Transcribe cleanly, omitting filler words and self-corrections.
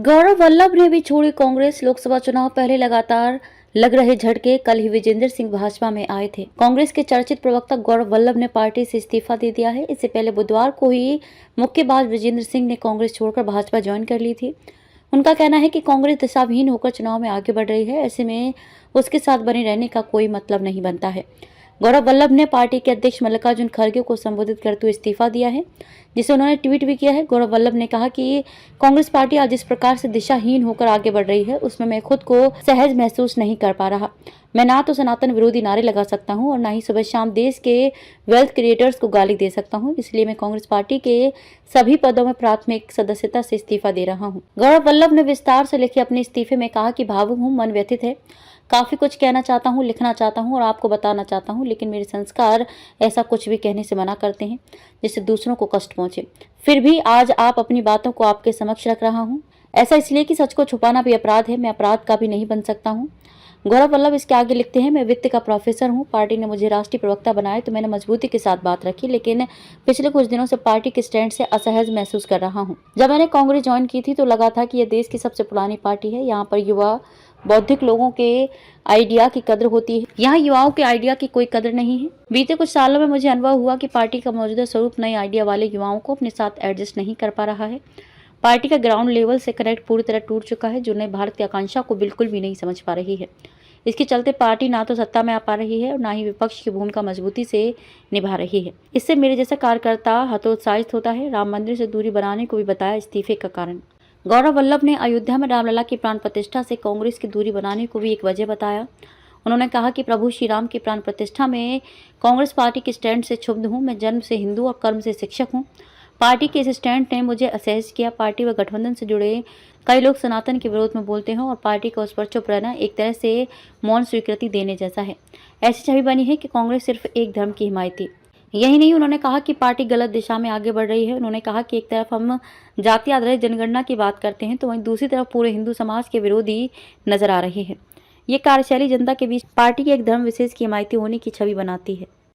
गौरव वल्लभ ने भी छोड़ी कांग्रेस। लोकसभा चुनाव पहले लगातार लग रहे झटके। कल ही विजेंद्र सिंह भाजपा में आए थे। कांग्रेस के चर्चित प्रवक्ता गौरव वल्लभ ने पार्टी से इस्तीफा दे दिया है। इससे पहले बुधवार को ही मुक्केबाज विजेंद्र सिंह ने कांग्रेस छोड़कर भाजपा ज्वाइन कर ली थी। उनका कहना है कि कांग्रेस दिशाविहीन होकर चुनाव में आगे बढ़ रही है, ऐसे में उसके साथ बने रहने का कोई मतलब नहीं बनता है। गौरव वल्लभ ने पार्टी के अध्यक्ष मल्लिकार्जुन खड़गे को संबोधित करते हुए इस्तीफा दिया है, जिसे उन्होंने ट्वीट भी किया है। गौरव वल्लभ ने कहा कि कांग्रेस पार्टी आज जिस प्रकार से दिशाहीन होकर आगे बढ़ रही है, उसमें मैं खुद को सहज महसूस नहीं कर पा रहा। मैं ना तो सनातन विरोधी नारे लगा सकता हूं और ना ही सुबह शाम देश के वेल्थ क्रिएटर्स को गाली दे सकता हूं। इसलिए मैं कांग्रेस पार्टी के सभी पदों में प्राथमिक सदस्यता से इस्तीफा दे रहा हूं। गौरव वल्लभ ने विस्तार से लिखे अपने इस्तीफे में कहा कि भावुक हूं, मन व्यथित है, काफी कुछ कहना चाहता हूँ, लिखना चाहता हूँ और आपको बताना चाहता हूँ, लेकिन मेरे संस्कार ऐसा कुछ भी कहने से मना करते हैं जिससे दूसरों को कष्ट पहुंचे। फिर भी आज आप अपनी बातों को आपके समक्ष रख रहा हूँ। ऐसा इसलिए कि सच को छुपाना भी अपराध है। मैं अपराध का भी नहीं बन सकता हूँ। गौरव वल्लभ इसके आगे लिखते हैं, मैं वित्त का प्रोफेसर हूँ। पार्टी ने मुझे राष्ट्रीय प्रवक्ता बनाया तो मैंने मजबूती के साथ बात रखी, लेकिन पिछले कुछ दिनों से पार्टी के स्टैंड से असहज महसूस कर रहा हूँ। जब मैंने कांग्रेस ज्वाइन की थी तो लगा था कि यह देश की सबसे पुरानी पार्टी है। यहाँ पर युवा बौद्धिक लोगों के आइडिया की कद्र होती है। यहाँ युवाओं के आइडिया की कोई कद्र नहीं है। बीते कुछ सालों में मुझे अनुभव हुआ कि पार्टी का मौजूदा स्वरूप नए आइडिया वाले युवाओं को अपने साथ एडजस्ट नहीं कर पा रहा है। पार्टी का ग्राउंड लेवल से कनेक्ट पूरी तरह टूट चुका है, जो नए भारत की आकांक्षा को बिल्कुल भी नहीं समझ पा रही है। इसके चलते पार्टी ना तो सत्ता में आ पा रही है और ना ही विपक्ष की भूमिका मजबूती से निभा रही है। इससे मेरे जैसा कार्यकर्ता हतोत्साहित होता है। राम मंदिर से दूरी बनाने को भी बताया इस्तीफे का कारण। गौरव वल्लभ ने अयोध्या में रामलला की प्राण प्रतिष्ठा से कांग्रेस की दूरी बनाने को भी एक वजह बताया। उन्होंने कहा कि प्रभु श्री राम की प्राण प्रतिष्ठा में कांग्रेस पार्टी के स्टैंड से क्षुब्ध हूं। मैं जन्म से हिंदू और कर्म से शिक्षक हूं। पार्टी के इस स्टैंड ने मुझे असहज किया। पार्टी व गठबंधन से जुड़े कई लोग सनातन के विरोध में बोलते हैं और पार्टी का उस पर चुप रहना एक तरह से मौन स्वीकृति देने जैसा है। ऐसी छवि बनी है कि कांग्रेस सिर्फ एक धर्म की हिमायती। यही नहीं, उन्होंने कहा कि पार्टी गलत दिशा में आगे बढ़ रही है। उन्होंने कहा कि एक तरफ हम जाति आधारित जनगणना की बात करते हैं तो वहीं दूसरी तरफ पूरे हिंदू समाज के विरोधी नजर आ रहे हैं। ये कार्यशैली जनता के बीच पार्टी के एक धर्म विशेष की हिमायती होने की छवि बनाती है।